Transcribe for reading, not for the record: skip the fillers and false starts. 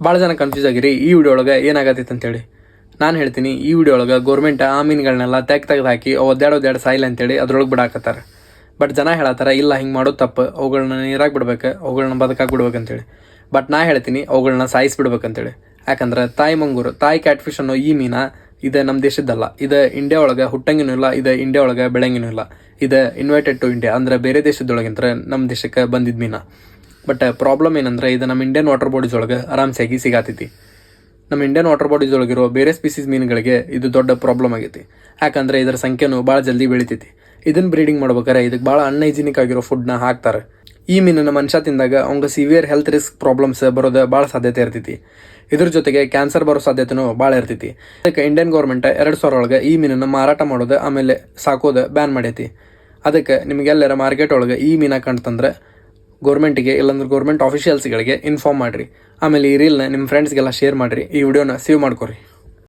ಭಾಳ ಜನ ಕನ್ಫ್ಯೂಸ್ ಆಗಿರಿ ಈ ವಿಡಿಯೋ ಒಳಗೆ ಏನಾಗತ್ತೈತೆ ಅಂತೇಳಿ. ನಾನು ಹೇಳ್ತೀನಿ, ಈ ವಿಡಿಯೋ ಒಳಗೆ ಗೌರ್ಮೆಂಟ್ ಆ ಮೀನುಗಳನ್ನೆಲ್ಲ ತೆಗ್ದು ಹಾಕಿ ಒದ್ದಾಡೋದಾಡ ಸಾಯಿಲ್ ಅಂತೇಳಿ ಅದ್ರೊಳಗೆ ಬಿಡಾಕತ್ತಾರೆ. ಬಟ್ ಜನ ಹೇಳತ್ತಾರ ಇಲ್ಲ, ಹಿಂಗೆ ಮಾಡೋದು ತಪ್ಪು, ಅವುಗಳನ್ನ ನೀರಾಗಿ ಬಿಡ್ಬೇಕು, ಅವುಗಳನ್ನ ಬದುಕಾಗಿ ಬಿಡ್ಬೇಕಂತೇಳಿ. ಬಟ್ ನಾ ಹೇಳ್ತೀನಿ ಅವುಗಳನ್ನ ಸಾಯಿಸ್ಬಿಡ್ಬೇಕಂತೇಳಿ. ಯಾಕಂದ್ರೆ ತಾಯಿ ಮಂಗೂರು, ತಾಯಿ ಕ್ಯಾಟ್ಫಿಶ್ ಅನ್ನೋ ಈ ಮೀನ ಇದು ನಮ್ಮ ದೇಶದ್ದಲ್ಲ. ಇದು ಇಂಡಿಯಾ ಒಳಗೆ ಹುಟ್ಟಂಗಿನೂ ಇಲ್ಲ, ಇದು ಇಂಡಿಯಾ ಒಳಗೆ ಬೆಳಂಗಿನೂ ಇಲ್ಲ. ಇದು ಇನ್ವೈಟೆಡ್ ಟು ಇಂಡಿಯಾ, ಅಂದ್ರೆ ಬೇರೆ ದೇಶದೊಳಗಿಂತ ನಮ್ಮ ದೇಶಕ್ಕೆ ಬಂದಿದ್ದ ಮೀನ. ಬಟ್ ಪ್ರಾಬ್ಲಮ್ ಏನಂದ್ರೆ ಇದು ನಮ್ಮ ಇಂಡಿಯನ್ ವಾಟರ್ ಬಾಡೀಸ್ ಒಳಗೆ ಆರಾಮ್ಸಾಗಿ ಸಿಗಾತೈತಿ. ನಮ್ಮ ಇಂಡಿಯನ್ ವಾಟರ್ ಬಾಡೀಸ್ ಒಳಗಿರೋ ಬೇರೆ ಸ್ಪೀಸೀಸ್ ಮೀನುಗಳಿಗೆ ಇದು ದೊಡ್ಡ ಪ್ರಾಬ್ಲಮ್ ಆಗೈತಿ. ಯಾಕಂದ್ರೆ ಇದರ ಸಂಖ್ಯೆನೂ ಭಾಳ ಜಲ್ದಿ ಬೆಳಿತೈತಿ. ಇದನ್ನ ಬ್ರೀಡಿಂಗ್ ಮಾಡ್ಬೇಕಾರೆ ಇದಕ್ಕೆ ಭಾಳ ಅನ್ಹೈಜಿನಿಕ್ ಆಗಿರೋ ಫುಡ್ನ ಹಾಕ್ತಾರೆ. ಈ ಮೀನನ್ನು ಮನುಷ್ಯ ತಿಂದಾಗ ಅವಂಗೆ ಸಿವಿಯರ್ ಹೆಲ್ತ್ ರಿಸ್ಕ್ ಪ್ರಾಬ್ಲಮ್ಸ್ ಬರೋದು ಭಾಳ ಸಾಧ್ಯತೆ ಇರ್ತೈತಿ. ಇದ್ರ ಜೊತೆಗೆ ಕ್ಯಾನ್ಸರ್ ಬರೋ ಸಾಧ್ಯತೆನೂ ಭಾಳ ಇರ್ತೈತಿ. ಅದಕ್ಕೆ ಇಂಡಿಯನ್ ಗೌರ್ಮೆಂಟ್ 2000 ಒಳಗೆ ಈ ಮೀನನ್ನು ಮಾರಾಟ ಮಾಡೋದು ಆಮೇಲೆ ಸಾಕೋದು ಬ್ಯಾನ್ ಮಾಡೈತಿ. ಅದಕ್ಕೆ ನಿಮಗೆಲ್ಲರ ಮಾರ್ಕೆಟ್ ಒಳಗೆ ಈ ಮೀನ ಕಂಡ್ತಂದ್ರೆ ಗೌರ್ಮೆಂಟಿಗೆ ಇಲ್ಲಾಂದ್ರೆ ಗೌರ್ಮೆಂಟ್ ಆಫಿಷಿಯಲ್ಸ್ಗಳಿಗೆ ಇನ್ಫಾರ್ಮ್ ಮಾಡಿರಿ. ಆಮೇಲೆ ಈ ರೀಲ್ನ ನಿಮ್ಮ ಫ್ರೆಂಡ್ಸ್ಗೆಲ್ಲ ಶೇರ್ ಮಾಡಿರಿ. ಈ ವಿಡಿಯೋನ ಸೇವ್ ಮಾಡ್ಕೊರಿ.